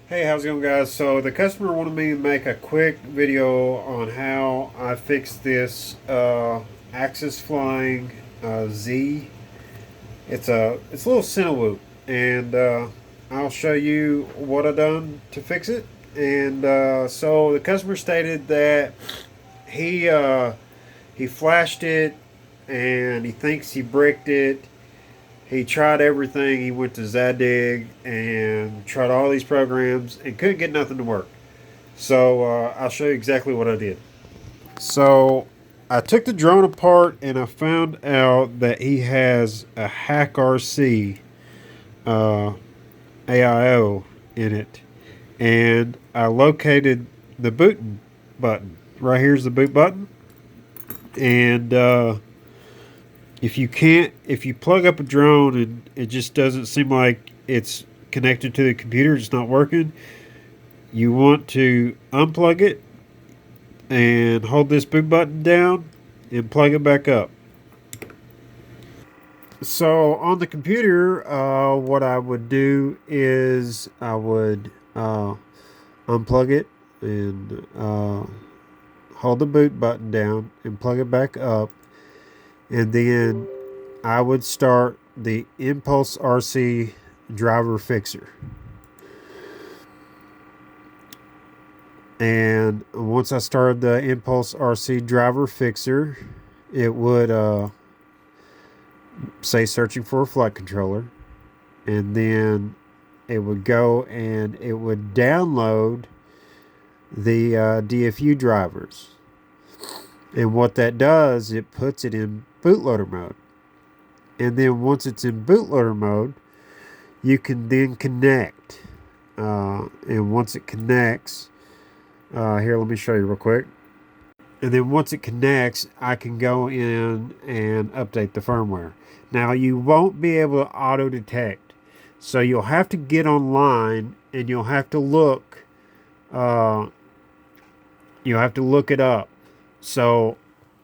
Hey, how's it going, guys? So the customer wanted me to make a quick video on how I fixed this Axis Flying Z. It's a little Cinewhoop, and I'll show you what I done to fix it. And so the customer stated that he uh, he flashed it, and he thinks he bricked it. He tried everything. He went to Zadig and tried all these programs and couldn't get nothing to work. So I'll show you exactly what I did. So I took the drone apart and I found out that he has a Hack RC uh, AIO in it. And I located the boot button. Right here's the boot button. And if you plug up a drone and it just doesn't seem like it's connected to the computer, it's not working, you want to unplug it and hold this boot button down and plug it back up. So on the computer, what I would do is I would unplug it and hold the boot button down and plug it back up, and then I would start the Impulse RC driver fixer. And once I started the Impulse RC driver fixer, it would say searching for a flight controller, and then it would go and it would download the DFU drivers. And what that does, it puts it in bootloader mode. And then once it's in bootloader mode, you can then connect. And once it connects, here, let me show you real quick. And then once it connects, I can go in and update the firmware. Now, you won't be able to auto detect. So you'll have to get online and you'll have to look. You'll have to look it up. So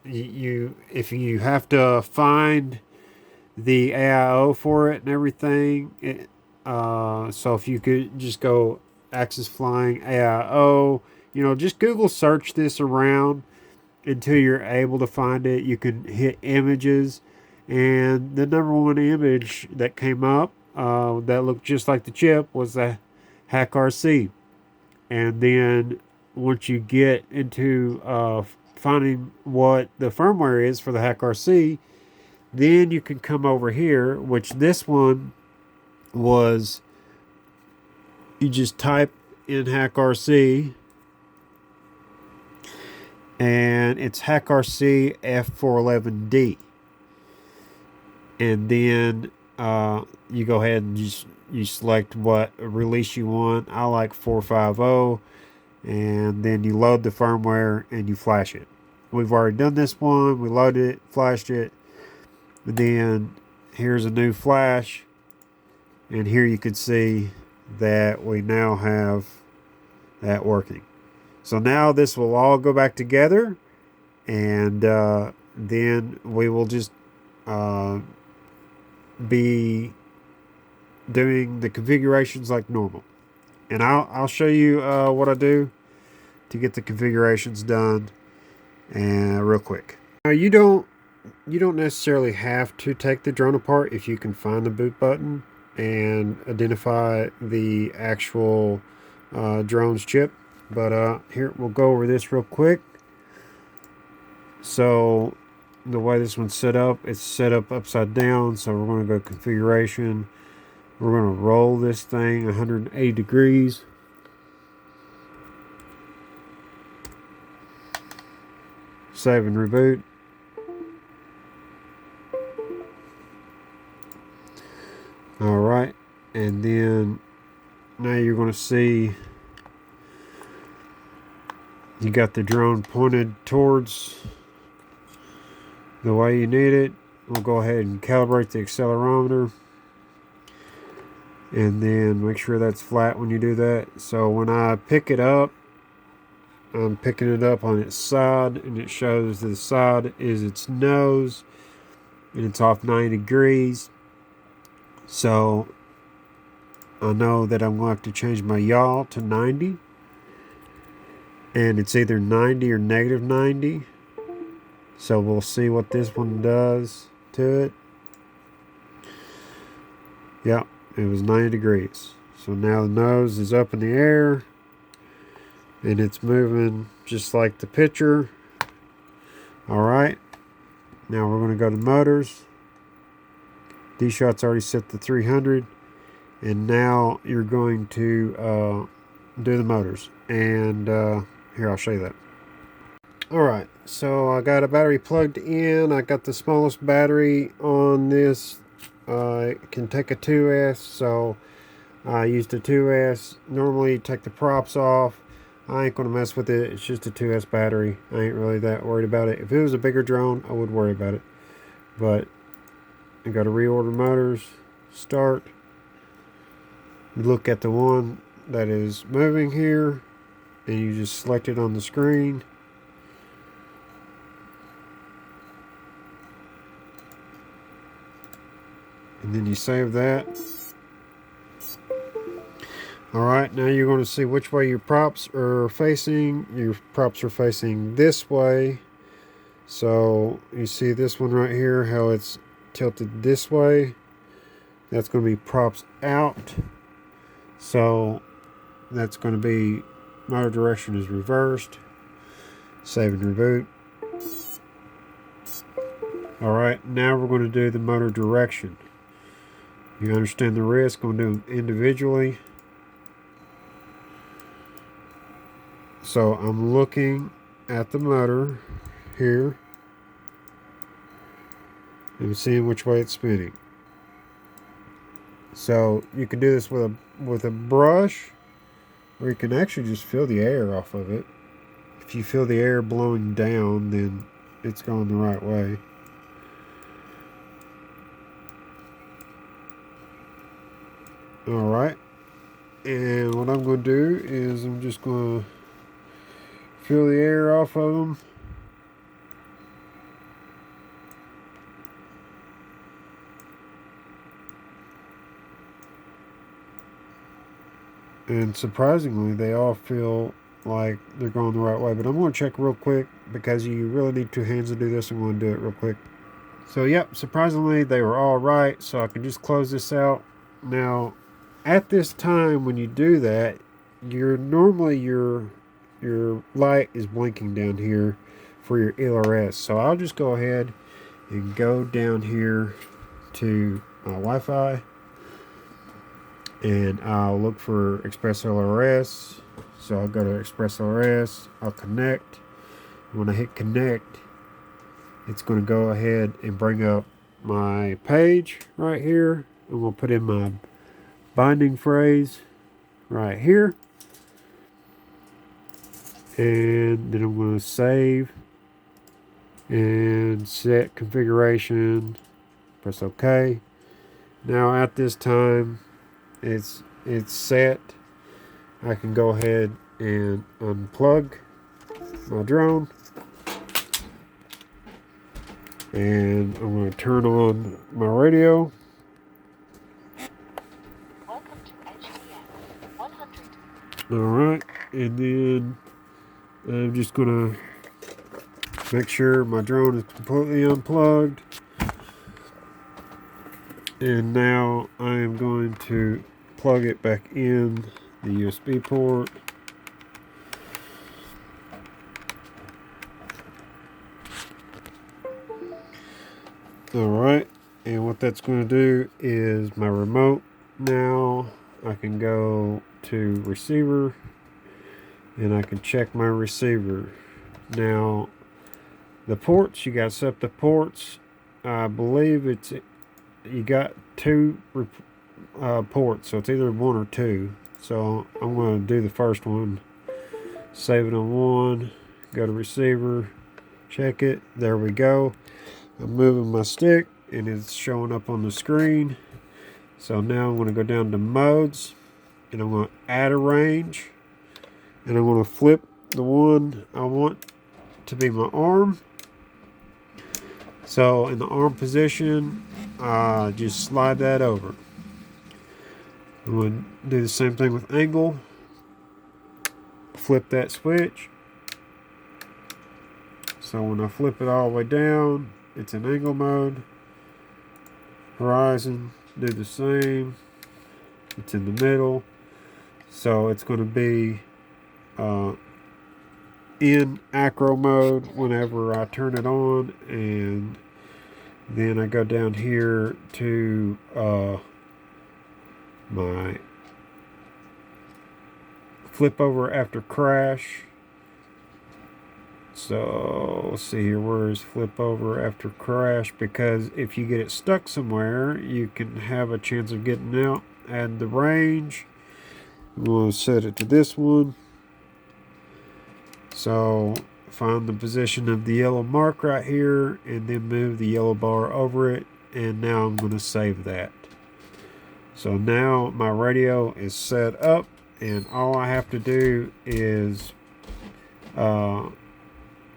if you have to find the AIO for it and everything, so if you could just go Axis Flying AIO, just Google search this around until you're able to find it. You can hit images, and the number one image that came up that looked just like the chip was the Hack RC. And then once you get into finding what the firmware is for the Hack RC, then you can come over here, which this one was, you just type in Hack RC, and it's Hack RC F411D. And then you go ahead and you select what release you want. I like 450, and then you load the firmware and you flash it. We've already done this one. We loaded it, flashed it. And then here's a new flash, and here you can see that we now have that working. So now this will all go back together, and then we will just be doing the configurations like normal. And I'll show you what I do to get the configurations done, and real quick. Now you don't necessarily have to take the drone apart if you can find the boot button and identify the actual drone's chip. But here, we'll go over this real quick. So the way this one's set up, it's set up upside down. So we're going to go configuration. We're going to roll this thing 180 degrees. Save and reboot. All right, and then now you're going to see you got the drone pointed towards the way you need it. We'll go ahead and calibrate the accelerometer, and then make sure that's flat when you do that. So when I pick it up, I'm picking it up on its side, and it shows the side is its nose, and it's off 90 degrees. So I know that I'm going to have to change my yaw to 90. And it's either 90 or negative 90. So we'll see what this one does to it. Yep, it was 90 degrees. So now the nose is up in the air. And it's moving just like the picture. Alright. Now we're going to go to motors. D-Shot's already set to 300. And now you're going to do the motors. And here, I'll show you that. Alright, so I got a battery plugged in. I got the smallest battery on this. It can take a 2S, so I used a 2S. Normally take the props off. I ain't going to mess with it. It's just a 2S battery. I ain't really that worried about it. If it was a bigger drone, I would worry about it. But I got to reorder motors. Start. You look at the one that is moving here, and you just select it on the screen. And then you save that. Alright, now you're going to see which way your props are facing. Your props are facing this way. So you see this one right here, how it's tilted this way. That's going to be props out. So that's going to be motor direction is reversed. Save and reboot. Alright, now we're going to do the motor direction. You understand the risk, I'm going to do them individually. So I'm looking at the motor here and seeing which way it's spinning. So you can do this with a brush, or you can actually just feel the air off of it. If you feel the air blowing down, then it's going the right way. Alright, and what I'm going to do is I'm just going to feel the air off of them. And surprisingly, they all feel like they're going the right way. But I'm going to check real quick because you really need two hands to do this. I'm going to do it real quick. So, yep, surprisingly, they were all right. So I can just close this out. Now, at this time, when you do that, normally your light is blinking down here for your LRS. So I'll just go ahead and go down here to Wi-Fi. And I'll look for Express LRS. So I'll go to Express LRS. I'll connect. When I hit connect, it's going to go ahead and bring up my page right here. I'm going to put in my binding phrase right here. And then I'm going to save and set configuration. Press OK. Now at this time, it's set. I can go ahead and unplug my drone, and I'm going to turn on my radio. Welcome to HTN 100. Alright, and then I'm just going to make sure my drone is completely unplugged. And now I am going to plug it back in the USB port. Alright, and what that's going to do is my remote. Now I can go to receiver and I can check my receiver. Now the ports, you got to set up the ports. I believe you got two ports, so it's either one or two. So I'm going to do the first one, save it on one, go to receiver, check it, there we go. I'm moving my stick and it's showing up on the screen. So now I'm going to go down to modes and I'm going to add a range, and I'm going to flip the one I want to be my arm. So in the arm position, just slide that over. I'm going to do the same thing with angle. Flip that switch. So when I flip it all the way down, it's in angle mode. Horizon, do the same. It's in the middle. So it's going to be in acro mode whenever I turn it on, and then I go down here to my flip over after crash. So let's see here, where is flip over after crash? Because if you get it stuck somewhere, you can have a chance of getting out. Add the range. We'll set it to this one. So find the position of the yellow mark right here and then move the yellow bar over it, and now I'm going to save that. So now my radio is set up, and all I have to do is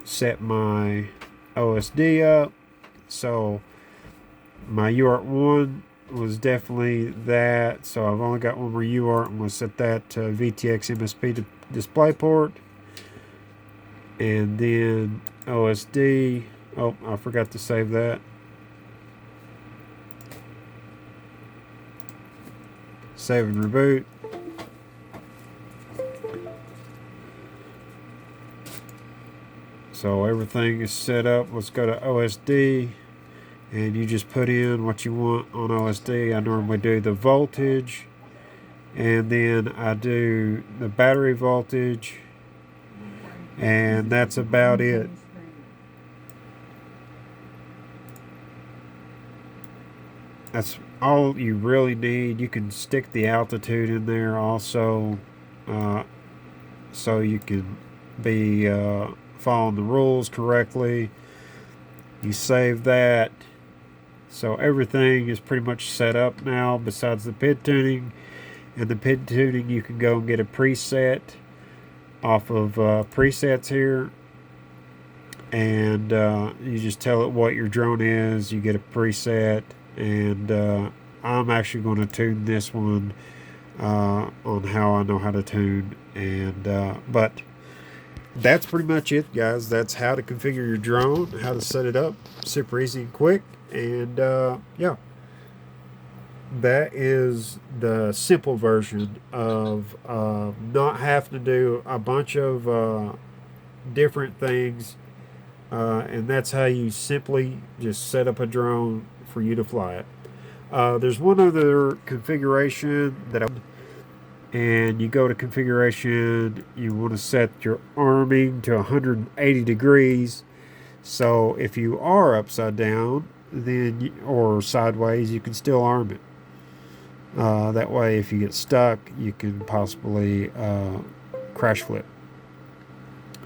set my OSD up. So my UART 1 was definitely that, so I've only got one more UART. I'm going to set that to VTX MSP DisplayPort. And then OSD. Oh, I forgot to save that. Save and reboot. So everything is set up. Let's go to OSD. And you just put in what you want on OSD. I normally do the voltage. And then I do the battery voltage. And that's about it. That's all you really need. You can stick the altitude in there also, so you can be following the rules correctly. You save that. So everything is pretty much set up now besides the PID tuning. And the PID tuning, you can go and get a preset off of presets here, and you just tell it what your drone is. You get a preset, and I'm actually going to tune this one on how I know how to tune. And but that's pretty much it, guys. That's how to configure your drone, how to set it up. Super easy and quick. And yeah, that is the simple version of not having to do a bunch of different things, and that's how you simply just set up a drone for you to fly it. There's one other configuration and you go to configuration, you want to set your arming to 180 degrees. So if you are upside down, then or sideways, you can still arm it. That way, if you get stuck, you can possibly crash flip.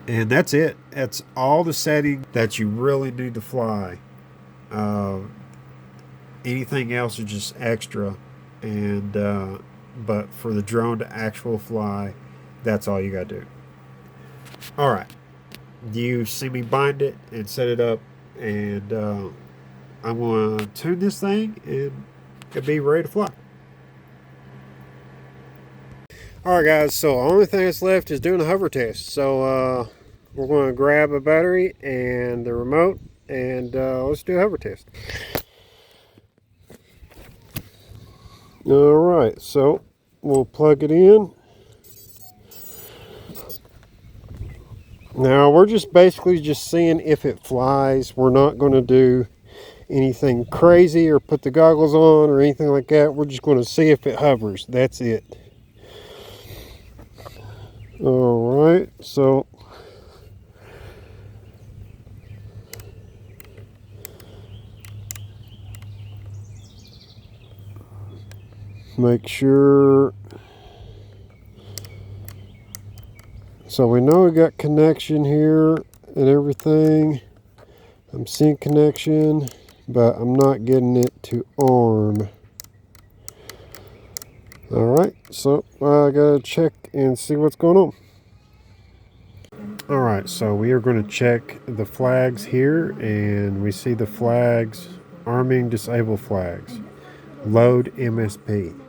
And that's it. That's all the setting that you really need to fly. Anything else is just extra. And but for the drone to actual fly, that's all you got to do. All right. You see me bind it and set it up, and I'm going to tune this thing, and it'll be ready to fly. Alright guys, so the only thing that's left is doing a hover test. So we're going to grab a battery and the remote, and let's do a hover test. Alright, so we'll plug it in. Now we're just basically just seeing if it flies. We're not going to do anything crazy or put the goggles on or anything like that. We're just going to see if it hovers. That's it. Alright, so make sure. So we know we got connection here and everything. I'm seeing connection, but I'm not getting it to arm. Alright, so I gotta check and see what's going on. Alright, so we are going to check the flags here, and we see the flags, arming disable flags, load MSP.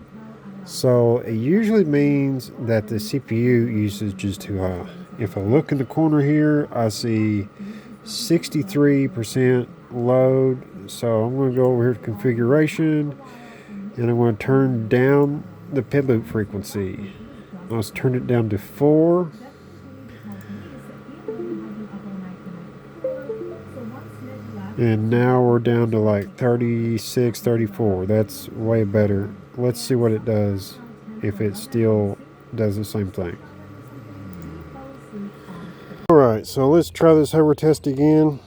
So it usually means that the CPU usage is too high. If I look in the corner here, I see 63% load. So I'm going to go over here to configuration, and I'm going to turn down the PID loop frequency. Let's turn it down to 4. And now we're down to like 36, 34. That's way better. Let's see what it does if it still does the same thing. Alright, so let's try this hover test again.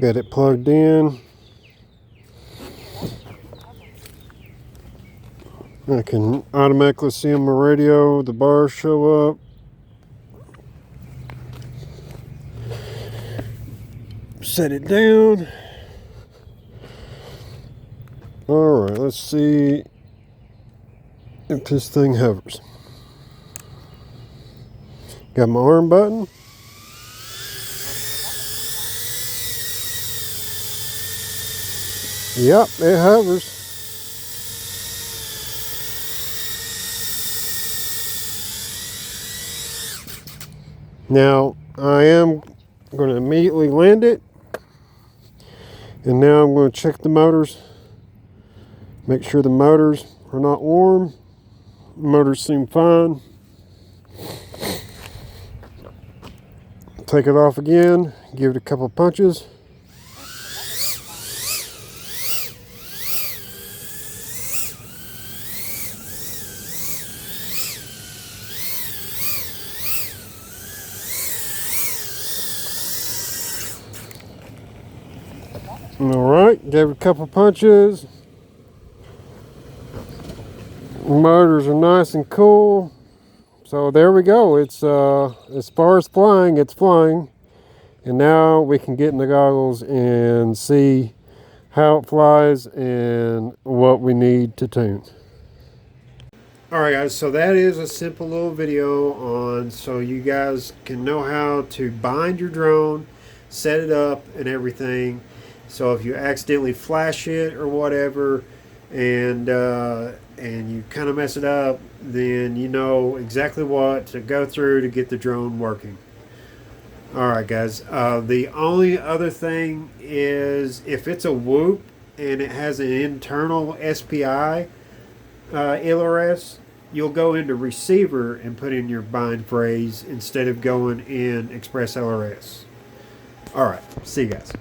Got it plugged in. I can automatically see on my radio the bars show up. Set it down. Alright, let's see if this thing hovers. Got my arm button. Yep, it hovers. Now, I am going to immediately land it. And now I'm going to check the motors. Make sure the motors are not warm. Motors seem fine. Take it off again. Give it a couple punches. Alright, gave it a couple punches. Motors are nice and cool. So there we go. It's as far as flying, it's flying. And now we can get in the goggles and see how it flies and what we need to tune. Alright guys, so that is a simple little video on so you guys can know how to bind your drone, set it up and everything. So if you accidentally flash it or whatever and you kind of mess it up, then you know exactly what to go through to get the drone working. Alright guys, the only other thing is if it's a Whoop and it has an internal SPI LRS, you'll go into receiver and put in your bind phrase instead of going in Express LRS. Alright, see you guys.